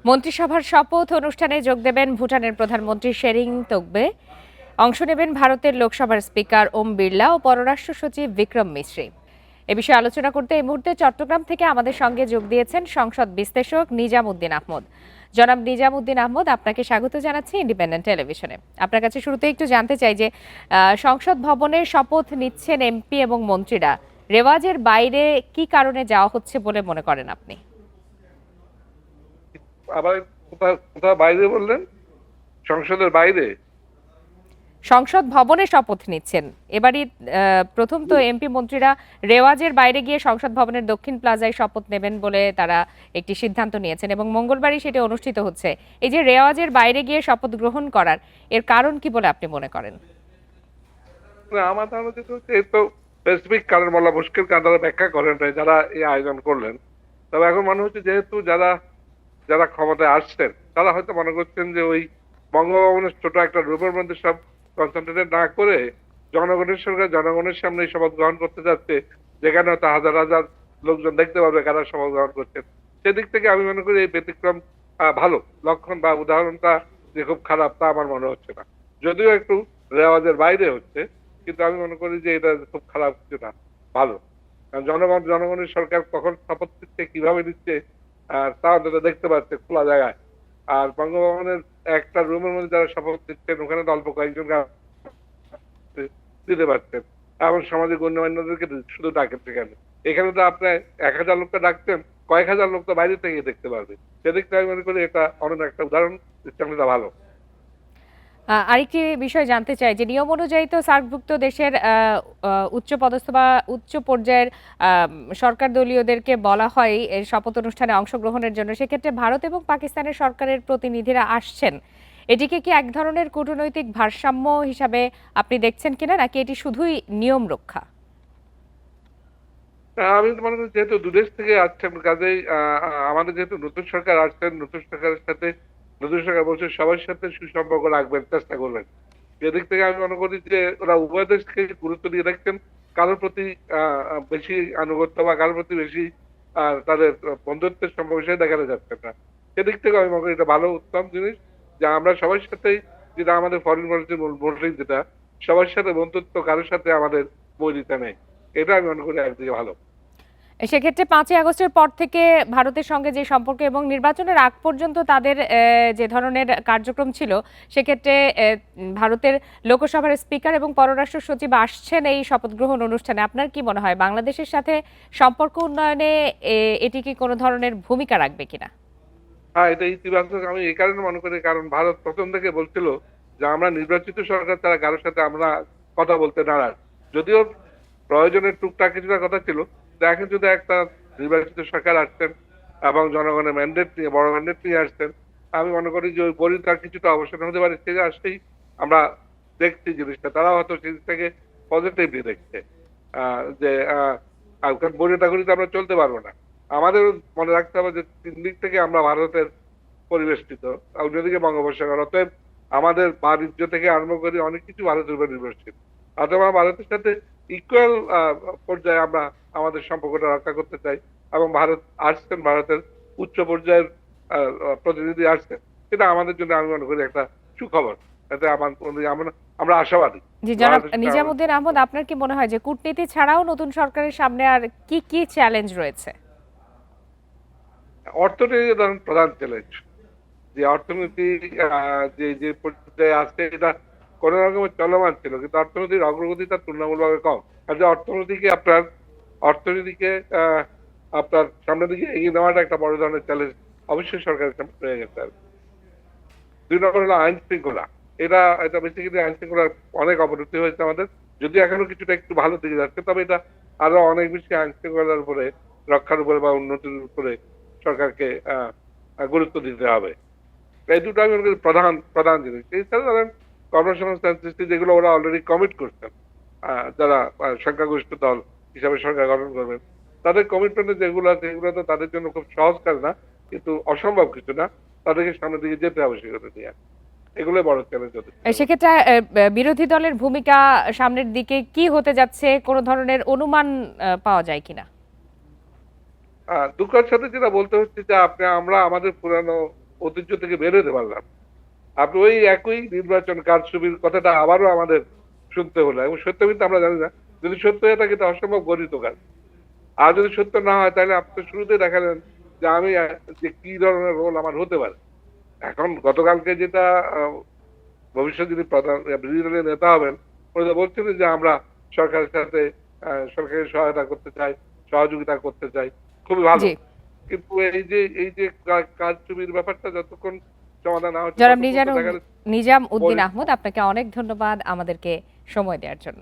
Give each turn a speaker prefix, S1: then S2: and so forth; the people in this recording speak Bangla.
S1: মন্ত্রিসভার শপথ অনুষ্ঠানে যোগ দেবেন ভুটানের প্রধানমন্ত্রী শেরিং তোগবে। অংশ নেবেন ভারতের লোকসভার স্পিকার ওম বিড়লা ও পররাষ্ট্র সচিব বিক্রম মিশ্রি। এ বিষয়ে আলোচনা করতে এই মুহূর্তে চট্টগ্রাম থেকে আমাদের সঙ্গে যোগ দিয়েছেন সংসদ বিশ্লেষক নিজামুদ্দিন আহমদ। জনাব নিজামুদ্দিন আহমদ, আপনাকে স্বাগত জানাচ্ছি ইন্ডিপেন্ডেন্ট টেলিভিশনে। আপনার কাছে শুরুতে একটু জানতে চাই যে সংসদ ভবনে শপথ নিচ্ছেন এমপি এবং মন্ত্রীরা, রেওয়াজের বাইরে কি কারণে যাওয়া হচ্ছে বলে মনে করেন আপনি?
S2: আবার কোথাও বাইরে বললেন? সংসদের বাইরে?
S1: সংসদ ভবনে শপথ নিচ্ছেন এবারই প্রথম তো এমপি মন্ত্রীরা রেওয়াজের বাইরে গিয়ে সংসদ ভবনের দক্ষিণ প্লাজায় শপথ নেবেন বলে তারা একটি সিদ্ধান্ত নিয়েছেন এবং মঙ্গলবারই সেটি অনুষ্ঠিত হচ্ছে। এই যে রেওয়াজের বাইরে গিয়ে শপথ গ্রহণ করার এর কারণ কি বলে আপনি মনে করেন?
S2: আমার ধারণা যেটা হচ্ছে এই তো স্পেসিফিক কারণ বলা মুশকিল, কারণ তারা ব্যাখ্যা করেন নাই যারা এই আয়োজন করলেন। তবে এখন মনে হচ্ছে যেহেতু যারা যারা ক্ষমতায় আসছেন তারা হয়তো মনে করছেন যে ওই বঙ্গভবনের ছোট একটা রুমের মধ্যে সব কনসেন্ট্রেটেড না করে জনগণের সঙ্গে জনগণের সামনে শপথ গ্রহণ করতে যাচ্ছে, যেখানে হয়তো হাজার হাজার লোকজন দেখতে পারবে কারা শপথ গ্রহণ করছেন। সেদিক থেকে আমি মনে করি এই ব্যতিক্রম ভালো লক্ষণ বা উদাহরণটা যে খুব খারাপ তা আমার মনে হচ্ছে না। যদিও একটু রেওয়াজের বাইরে হচ্ছে, কিন্তু আমি মনে করি যে এটা খুব খারাপ কিছু না, ভালো। কারণ জনগণের সরকার কখন শপথ নিচ্ছে কিভাবে নিচ্ছে তা অন্তত দেখতে পাচ্ছে খোলা জায়গায়। আর বঙ্গভবনের একটা রুমের মধ্যে যারা শপথ নিচ্ছেন ওখানে তো অল্প কয়েকজন দিতে পারতেন, এমন সামাজিক গণ্যমান্যদেরকে শুধু ডাকেন সেখানে। এখানে তো আপনার 1000 লোকটা ডাকতেন, কয়েক হাজার লোক তো বাইরে থেকে দেখতে পারবে। সেদিক থেকে আমি মনে করি এটা অনন্য একটা উদাহরণ, সিস্টেমটা ভালো।
S1: আরেকটি বিষয় জানতে চাই যে নিয়ম অনুযায়ী তো সার্কভুক্ত দেশের উচ্চপদস্থ বা উচ্চ পর্যায়ের সরকার দলীয়দেরকে বলা হয় এই শপথ অনুষ্ঠানে অংশগ্রহণের জন্য। সেক্ষেত্রে ভারত এবং পাকিস্তানের সরকারের প্রতিনিধিরা আসছেন, এটিকে কি এক ধরনের কূটনৈতিক ভারসাম্য হিসাবে আপনি দেখছেন কিনা, নাকি এটি শুধুই নিয়ম রক্ষা?
S2: আমি তো মনে করি যেহেতু দুদেশ থেকে আসছেন, কাজেই আমাদের যেহেতু নতুন সরকার আসছেন, নতুন সরকারের সাথে নতুন সরকার বলছে সবার সাথে সুসম্পর্ক রাখবেন, চেষ্টা করবেন। এদিক থেকে আমি মনে করি যে ওরা উভয় দেশকে গুরুত্ব দিয়ে দেখছেন, কারোর প্রতি বেশি আনুগত্য বা কারোর প্রতি বেশি তাদের বন্ধুত্বের সম্পর্ক হিসেবে দেখানো যাচ্ছে না। সেদিক থেকে আমি মনে করি এটা ভালো উত্তম জিনিস যে আমরা সবার সাথেই, যেটা আমাদের ফরেন পলিসির মূল মোটিভ, যেটা সবার সাথে বন্ধুত্ব, কারোর সাথে আমাদের বৈরিতা নেই। এটা আমি মনে করি একদিকে ভালো।
S1: সেক্ষেত্রে 5ই আগস্টের পর থেকে ভারতের সঙ্গে যে সম্পর্ক এবং নির্বাচনের আগ পর্যন্ত তাদের যে ধরনের কার্যক্রম ছিল, সেক্ষেত্রে ভারতের লোকসভার স্পিকার এবং পররাষ্ট্র সচিব আসছেন এই শপথ গ্রহণ অনুষ্ঠানে। আপনার কি মনে হয় বাংলাদেশের সাথে সম্পর্ক উন্নয়নে এটি কি কোনো ধরনের ভূমিকা রাখবে কিনা?
S2: হ্যাঁ, এটা ইতিবাচক আমি এই কারণে মনে করি, কারণ ভারত প্রথম থেকে বলছিল যে আমরা নির্বাচিত সরকার তারা কারোর সাথে আমরা কথা বলতে নারাজ। যদিও প্রয়োজনের টুকটাক কিছুটা কথা ছিল, দেখেন যদি একটা নির্বাচিত সরকার আসছেন এবং জনগণের ম্যান্ডেট নিয়ে, বড় ম্যান্ডেট নিয়ে আসছেন, আমি মনে করি যে ওই বরিতার কিছুটা অবসান হতে পারে। সে আসলেই আমরা দেখছি জিনিসটা, তারা হয়তো জিনিসটাকে পজিটিভলি দেখছে। যে বরিতা করিতে আমরা চলতে পারবো না। আমাদের মনে রাখতে হবে যে 3 দিক থেকে আমরা ভারতের পরিবেষ্টিত, অন্যদিকে বঙ্গোপসাগর। অতএব আমাদের বাণিজ্য থেকে আরম্ভ করে অনেক কিছু ভারতের উপর নির্ভরশীল। অথবা ভারতের সাথে ইকুয়াল পর্যায়ে আমরা আমাদের সম্পর্কটা রক্ষা করতে চাই এবং ভারত আসছেন, ভারতের উচ্চ পর্যায়ের প্রতিনিধি আসছেন, সেটা আমাদের জন্য আমি মনে করি একটা সুখবর। এতে আমরা আশাবাদী।
S1: জি জনাব নিজামুদ্দিন আহমদ, আপনার কি মনে হয় যে কূটনীতি ছাড়াও নতুন সরকারের সামনে আর কি কি চ্যালেঞ্জ রয়েছে?
S2: অর্থনীতি প্রধান চ্যালেঞ্জ। যে অর্থনীতি যে যে পর্যায়ে আসছে এটা কোন রকমের চলমান ছিল, কিন্তু অর্থনীতির অগ্রগতিটা তুলনামূলকভাবে কম। আর যে অর্থনীতিকে আপনার সামনের দিকে এগিয়ে নেওয়াটা একটা বড় ধরনের চ্যালেঞ্জ অবশ্যই সরকারের সামনে রয়ে গেছে। আর 2 নম্বর হলো আইন শৃঙ্খলা। এটা এটা বেসিক্যালি আইন শৃঙ্খলার অনেক অবনতি হয়েছে আমাদের, যদি এখনো কিছুটা একটু ভালো দিকে যাচ্ছে, তবে এটা আরো অনেক বেশি আইন শৃঙ্খলার উপরে, রক্ষার উপরে বা উন্নতির উপরে সরকারকে গুরুত্ব দিতে হবে। এই দুটো আমি মনে করি প্রধান প্রধান জিনিস। এছাড়া ধরেন কর্মসংস্থান সৃষ্টি, যেগুলো ওরা অলরেডি কমিট করছেন, যারা সংখ্যাগরিষ্ঠ দল হিসাবে সরকার গঠন করবেন, তাদের কমিটমেন্টে যেগুলো আছে এগুলো তো তাদের জন্য খুব সহজ কাজ না, কিন্তু অসম্ভব কিছু না। তাদেরকে সামনের দিকে যেতে হবে সেগুলো নিয়ে, এগুলো বড় চ্যালেঞ্জ হতে।
S1: সেক্ষেত্রে বিরোধী দলের ভূমিকা সামনের দিকে কি হতে যাচ্ছে, কোনো ধরনের অনুমান পাওয়া যায় কিনা?
S2: দুঃখের সাথে যেটা বলতে হচ্ছে যে আমরা আমাদের পুরানো ঐতিহ্য থেকে বের হতে পারলাম। আপনি ওই একই নির্বাচন কারচুপির কথাটা আবারও আমাদের শুনতে হলো, এবং সত্য কিন্তু আমরা জানি না। যদি সত্য হয়ে থাকে, এটা অসম্ভব গণিত কাজ। আর যদি সত্য না হয়, তাহলে আপনি তো শুরুতেই দেখালেন যে আমি যে কি ধরনের রোল আমার হতে পারে। এখন গতকালকে যেটা ভবিষ্যৎ যিনি প্রধান বিরোধী দলের নেতা হবেন, উনি তো বলছিলেন যে আমরা সরকারের সাথে সরকারের সহায়তা করতে চাই, সহযোগিতা করতে চাই। খুবই ভালো।
S1: জি।
S2: কিন্তু এই যে কারচুপির ব্যাপারটা যতক্ষণ সমাধান না হচ্ছে,
S1: জনাব
S2: ততক্ষণ তো দেখা যাচ্ছে
S1: নিজাম উদ্দিন আহমদ, আপনাকে অনেক ধন্যবাদ আমাদেরকে সময় দেওয়ার জন্য।